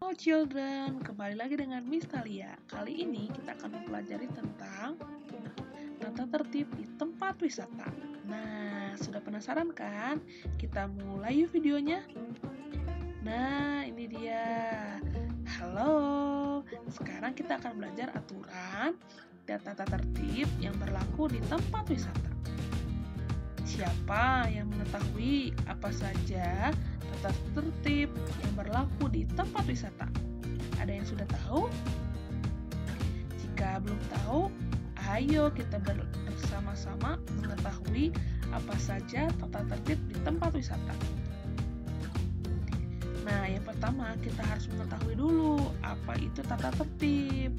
Halo children, kembali lagi dengan Miss Thalia. Kali ini kita akan mempelajari tentang tata tertib di tempat wisata. Nah, sudah penasaran kan? Kita mulai yuk videonya. Nah, ini dia. Halo, sekarang kita akan belajar aturan dan tata tertib yang berlaku di tempat wisata. Siapa yang mengetahui apa saja tata tertib yang berlaku di tempat wisata? Ada yang sudah tahu? Jika belum tahu, ayo kita bersama-sama mengetahui apa saja tata tertib di tempat wisata. Nah, yang pertama kita harus mengetahui dulu apa itu tata tertib.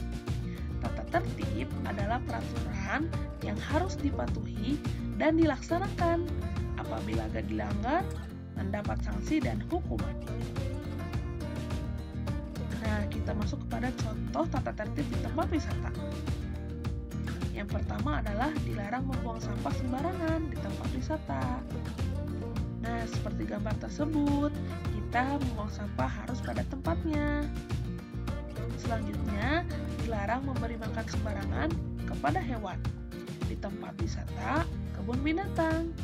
Tata tertib adalah peraturan yang harus dipatuhi dan dilaksanakan. Apabila dilanggar, mendapat sanksi dan hukuman. Nah, kita masuk kepada contoh tata tertib di tempat wisata. Yang pertama adalah dilarang membuang sampah sembarangan di tempat wisata. Nah, seperti gambar tersebut, kita membuang sampah harus pada tempatnya. Selanjutnya, dilarang memberi makan sembarangan kepada hewan di tempat wisata, kebun binatang.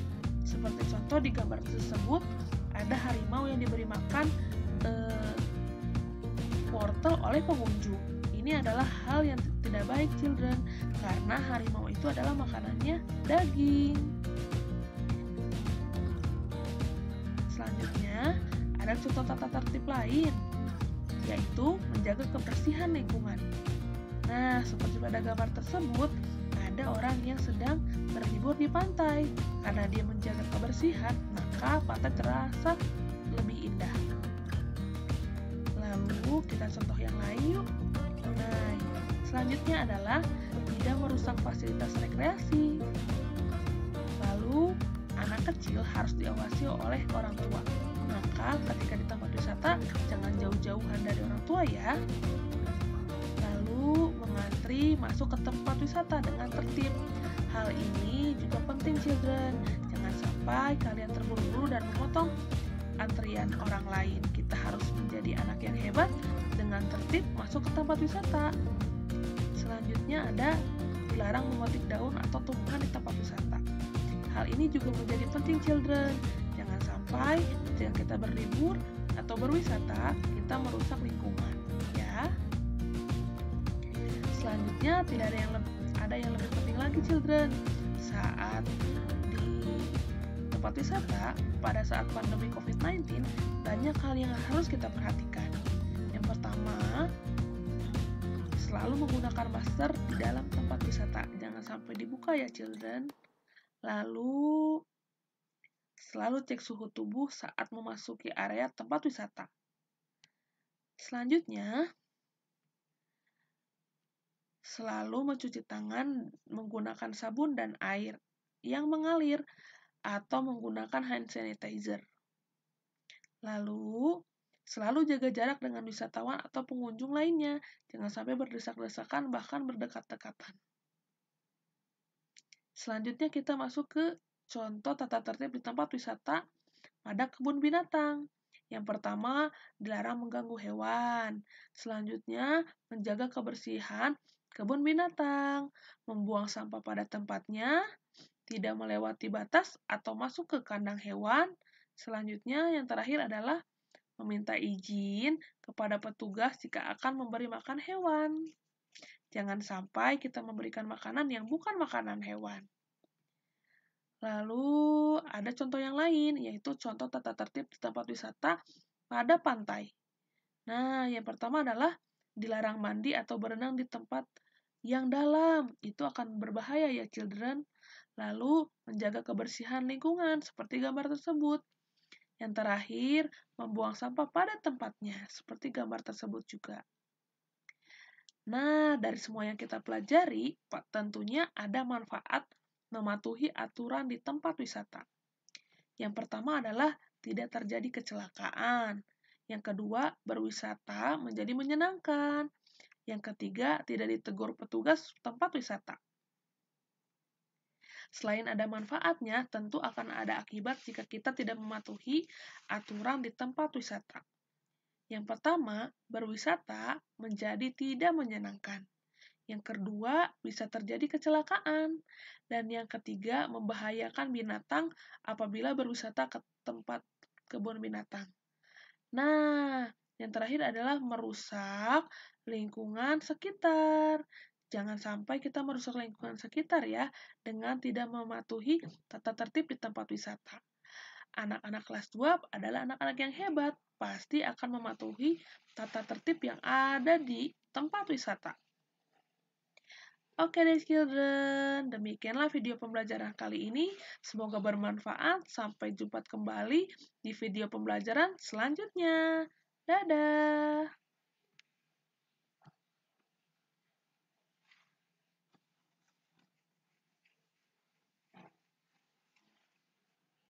Seperti contoh di gambar tersebut, ada harimau yang diberi makan wortel oleh pengunjung. Ini adalah hal yang tidak baik, children, karena harimau itu adalah makanannya daging. Selanjutnya, ada contoh tata tertib lain, yaitu menjaga kebersihan lingkungan. Nah, seperti pada gambar tersebut, ada orang yang sedang berlibur di pantai. Karena dia menjaga kebersihan, maka pantai terasa lebih indah. Lalu kita contoh yang lain yuk. Nah, selanjutnya adalah tidak merusak fasilitas rekreasi. Lalu, anak kecil harus diawasi oleh orang tua. Maka ketika di tempat wisata, jangan jauh-jauhan dari orang tua ya. Lalu, mengantri masuk ke tempat wisata dengan tertib. Hal ini juga penting, children. Jangan sampai kalian terburu-buru dan memotong antrian orang lain. Kita harus menjadi anak yang hebat dengan tertib masuk ke tempat wisata. Selanjutnya ada dilarang memetik daun atau tumbuhan di tempat wisata. Hal ini juga menjadi penting, children. Jangan sampai ketika kita berlibur atau berwisata, kita merusak lingkungan, ya. Selanjutnya tidak ada yang lebih penting lagi, children. Saat tempat wisata, pada saat pandemi COVID-19, banyak hal yang harus kita perhatikan. Yang pertama, selalu menggunakan masker di dalam tempat wisata. Jangan sampai dibuka ya, children. Lalu, selalu cek suhu tubuh saat memasuki area tempat wisata. Selanjutnya, selalu mencuci tangan menggunakan sabun dan air yang mengalir atau menggunakan hand sanitizer. Lalu, selalu jaga jarak dengan wisatawan atau pengunjung lainnya. Jangan sampai berdesak-desakan, bahkan berdekat-dekatan. Selanjutnya kita masuk ke contoh tata tertib di tempat wisata pada kebun binatang. Yang pertama, dilarang mengganggu hewan. Selanjutnya, menjaga kebersihan kebun binatang, membuang sampah pada tempatnya, tidak melewati batas atau masuk ke kandang hewan. Selanjutnya, yang terakhir adalah meminta izin kepada petugas jika akan memberi makan hewan. Jangan sampai kita memberikan makanan yang bukan makanan hewan. Lalu, ada contoh yang lain, yaitu contoh tata tertib di tempat wisata pada pantai. Nah, yang pertama adalah dilarang mandi atau berenang di tempat yang dalam. Itu akan berbahaya ya, children. Lalu, menjaga kebersihan lingkungan seperti gambar tersebut. Yang terakhir, membuang sampah pada tempatnya seperti gambar tersebut juga. Nah, dari semua yang kita pelajari, tentunya ada manfaat mematuhi aturan di tempat wisata. Yang pertama adalah tidak terjadi kecelakaan. Yang kedua, berwisata menjadi menyenangkan. Yang ketiga, tidak ditegur petugas tempat wisata. Selain ada manfaatnya, tentu akan ada akibat jika kita tidak mematuhi aturan di tempat wisata. Yang pertama, berwisata menjadi tidak menyenangkan. Yang kedua, bisa terjadi kecelakaan. Dan yang ketiga, membahayakan binatang apabila berwisata ke tempat kebun binatang. Nah, yang terakhir adalah merusak lingkungan sekitar. Jangan sampai kita merusak lingkungan sekitar ya, dengan tidak mematuhi tata tertib di tempat wisata. Anak-anak kelas 2 adalah anak-anak yang hebat, pasti akan mematuhi tata tertib yang ada di tempat wisata. Oke deh children, demikianlah video pembelajaran kali ini. Semoga bermanfaat. Sampai jumpa kembali di video pembelajaran selanjutnya. Dadah!